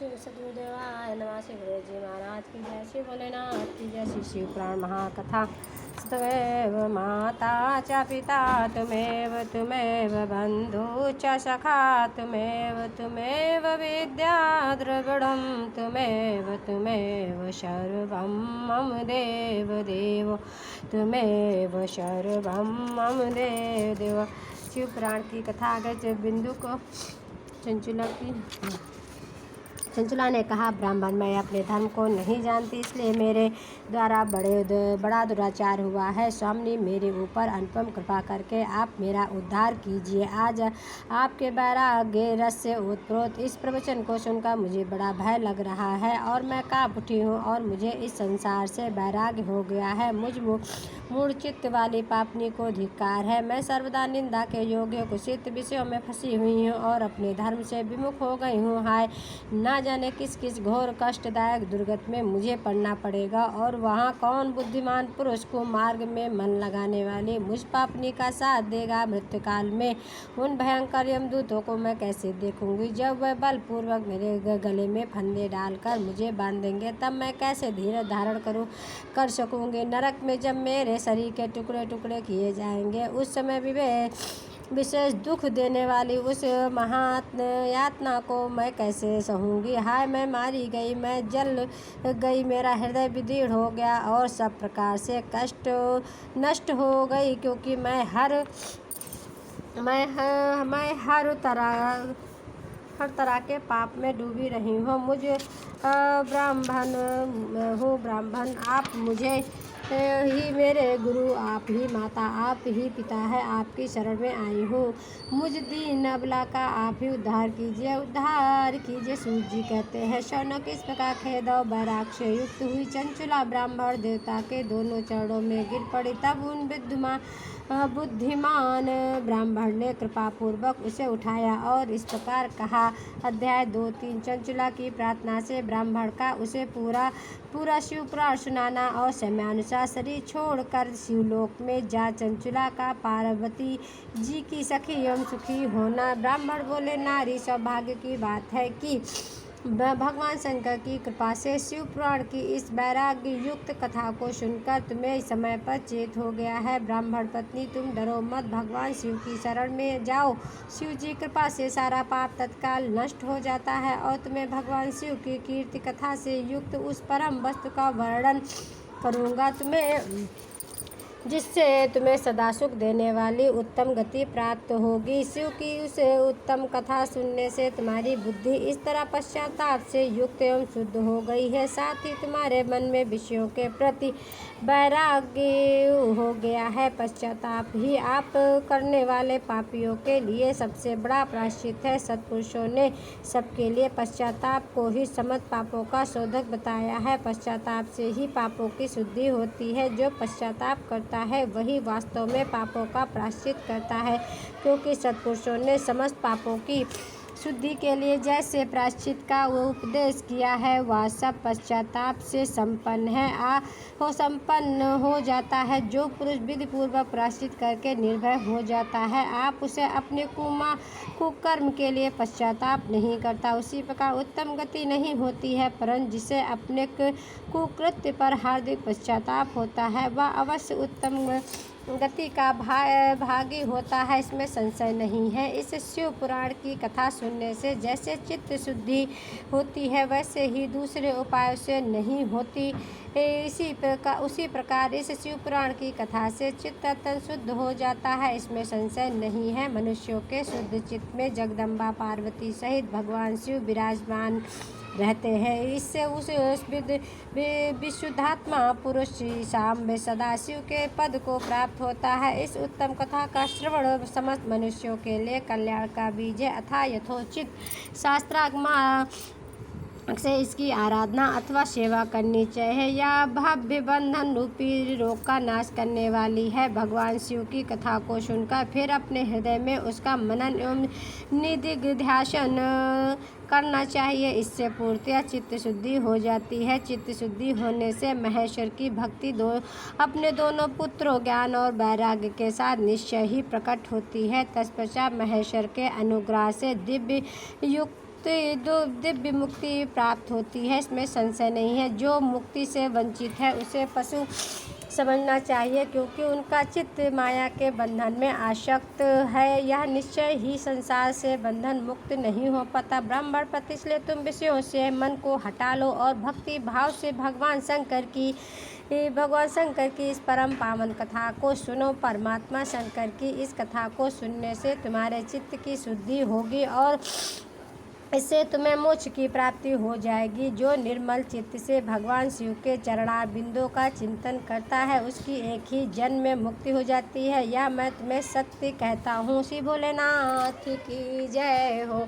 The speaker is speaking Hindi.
श्री सद्गुरुदेवाय नमः। श्री गुरु जी महाराज की जय। श्री भोलेनाथ की जय। श्री शिव पुराण महाकथा। तमेव माता च पिता तुमेव तुमेव बंधु च सखा तुमेव विद्या द्रविडं तुमेव तुमेव सर्वं मम देव देव तुमेव सर्वं मम देव देव। शिव पुराण की कथा आगे जब बिंदु को चंचुला ने कहा, ब्राह्मण, मैं अपने धर्म को नहीं जानती, इसलिए मेरे द्वारा बड़ा दुराचार हुआ है। स्वामी, मेरे ऊपर अनुपम कृपा करके आप मेरा उद्धार कीजिए। आज आपके वैराग्य रस से ओतप्रोत इस प्रवचन को सुनकर मुझे बड़ा भय लग रहा है और मैं काँप उठी हूँ और मुझे इस संसार से वैराग्य हो गया है। मुझ मूढ़ चित्त वाली पापनी को धिक्कार है। मैं सर्वदा निंदा के योग्य कुचित विषयों में फंसी हुई हूँ और अपने धर्म से विमुख हो गई हूँ। हाय, ना जाने किस किस घोर कष्टदायक दुर्गत में मुझे पड़ना पड़ेगा और वहाँ कौन बुद्धिमान पुरुष को मार्ग में मन लगाने वाली मुझ पापनी का साथ देगा। मृत्युकाल में उन भयंकर यमदूतों को मैं कैसे देखूंगी? जब वह बलपूर्वक मेरे गले में फंदे डालकर मुझे बांधेंगे, तब मैं कैसे धीरज धारण कर सकूंगी? नरक में जब मेरे शरीर के टुकड़े टुकड़े किए जाएंगे, उस समय भी विशेष दुख देने वाली उस यातना को मैं कैसे सहूँगी? हाय, मैं मारी गई, मैं जल गई, मेरा हृदय विदीर्ण हो गया और सब प्रकार से कष्ट नष्ट हो गई, क्योंकि मैं हर तरह के पाप में डूबी रही हूँ। ब्राह्मण, आप मुझे ही मेरे गुरु, आप ही माता, आप ही पिता है, आपकी शरण में आई हूँ। मुझ दीन अबला का आप ही उद्धार कीजिए। सूत जी कहते हैं, शौनक इस प्रकार खेद और वैराग से युक्त हुई चंचुला ब्राह्मण देवता के दोनों चरणों में गिर पड़ी। तब उन बुद्धिमान ब्राह्मण ने कृपापूर्वक उसे उठाया और इस प्रकार कहा। अध्याय 2-3। चंचुला की प्रार्थना से ब्राह्मण का उसे पूरा शिव पुराण सुनाना और समयानुसार शरीर छोड़कर शिवलोक में जा चंचुला का पार्वती जी की सखी एवं सुखी होना। ब्राह्मण बोले, नारी सौभाग्य की बात है कि भगवान शंकर की कृपा से शिव पुराण की इस वैराग्य युक्त कथा को सुनकर तुम्हें समय पर चेत हो गया है। ब्राह्मण पत्नी, तुम डरो मत, भगवान शिव की शरण में जाओ। शिव जी कृपा से सारा पाप तत्काल नष्ट हो जाता है और तुम्हें भगवान शिव की कीर्ति कथा से युक्त उस परम वस्तु का वर्णन करूँगा, जिससे तुम्हें सदा सुख देने वाली उत्तम गति प्राप्त होगी। शिव की उस उत्तम कथा सुनने से तुम्हारी बुद्धि इस तरह पश्चाताप से युक्त एवं शुद्ध हो गई है, साथ ही तुम्हारे मन में विषयों के प्रति वैराग्य हो गया है। पश्चाताप ही आप करने वाले पापियों के लिए सबसे बड़ा प्रायश्चित है। सत्पुरुषों ने सबके लिए पश्चाताप को ही समस्त पापों का शोधक बताया है। पश्चाताप से ही पापों की शुद्धि होती है। जो पश्चाताप करता है वही वास्तव में पापों का प्रायश्चित करता है, क्योंकि सत्पुरुषों ने समस्त पापों की शुद्धि के लिए जैसे प्रायश्चित का उपदेश किया है, वह सब पश्चाताप से संपन्न हो जाता है। जो पुरुष विधि पूर्वक प्रायश्चित करके निर्भय हो जाता है, आप उसे अपने कुकर्म के लिए पश्चाताप नहीं करता, उसी प्रकार उत्तम गति नहीं होती है। परंतु जिसे अपने कुकृत्य पर हार्दिक पश्चाताप होता है, वह अवश्य उत्तम गति का भागी होता है, इसमें संशय नहीं है। इस शिव पुराण की कथा सुनने से जैसे चित्त शुद्धि होती है, वैसे ही दूसरे उपायों से नहीं होती। उसी प्रकार इस शिव पुराण की कथा से चित्त अत्यंत शुद्ध हो जाता है, इसमें संशय नहीं है। मनुष्यों के शुद्ध चित्त में जगदम्बा पार्वती सहित भगवान शिव विराजमान रहते हैं। इससे उस विशुद्धात्मा पुरुष साम्य सदाशिव के पद को प्राप्त होता है। इस उत्तम कथा का श्रवण समस्त मनुष्यों के लिए कल्याण का बीज है, अथा यथोचित शास्त्रागमा से इसकी आराधना अथवा सेवा करनी चाहिए। यह भव्य बंधन रूपी रोग का नाश करने वाली है। भगवान शिव की कथा को सुनकर फिर अपने हृदय में उसका मनन एवं निदिध्यासन करना चाहिए। इससे पूर्णतः चित्त शुद्धि हो जाती है। चित्त शुद्धि होने से महेश्वर की भक्ति अपने दोनों पुत्रों ज्ञान और वैराग्य के साथ निश्चय ही प्रकट होती है। तत्पश्चात महेश्वर के अनुग्रह से दिव्य युक्त तो ये दो दिव्य मुक्ति प्राप्त होती है, इसमें संशय नहीं है। जो मुक्ति से वंचित है उसे पशु समझना चाहिए, क्योंकि उनका चित्त माया के बंधन में आसक्त है। यह निश्चय ही संसार से बंधन मुक्त नहीं हो पाता। ब्राह्मण पति, इसलिए तुम विषयों से मन को हटा लो और भक्ति भाव से भगवान शंकर की इस परम पावन कथा को सुनो। परमात्मा शंकर की इस कथा को सुनने से तुम्हारे चित्त की शुद्धि होगी और इससे तुम्हें मोक्ष की प्राप्ति हो जाएगी। जो निर्मल चित्त से भगवान शिव के चरणारविंदों का चिंतन करता है उसकी एक ही जन्म में मुक्ति हो जाती है। यह मैं तुम्हें सत्य कहता हूँ। श्री भोलेनाथ की जय हो।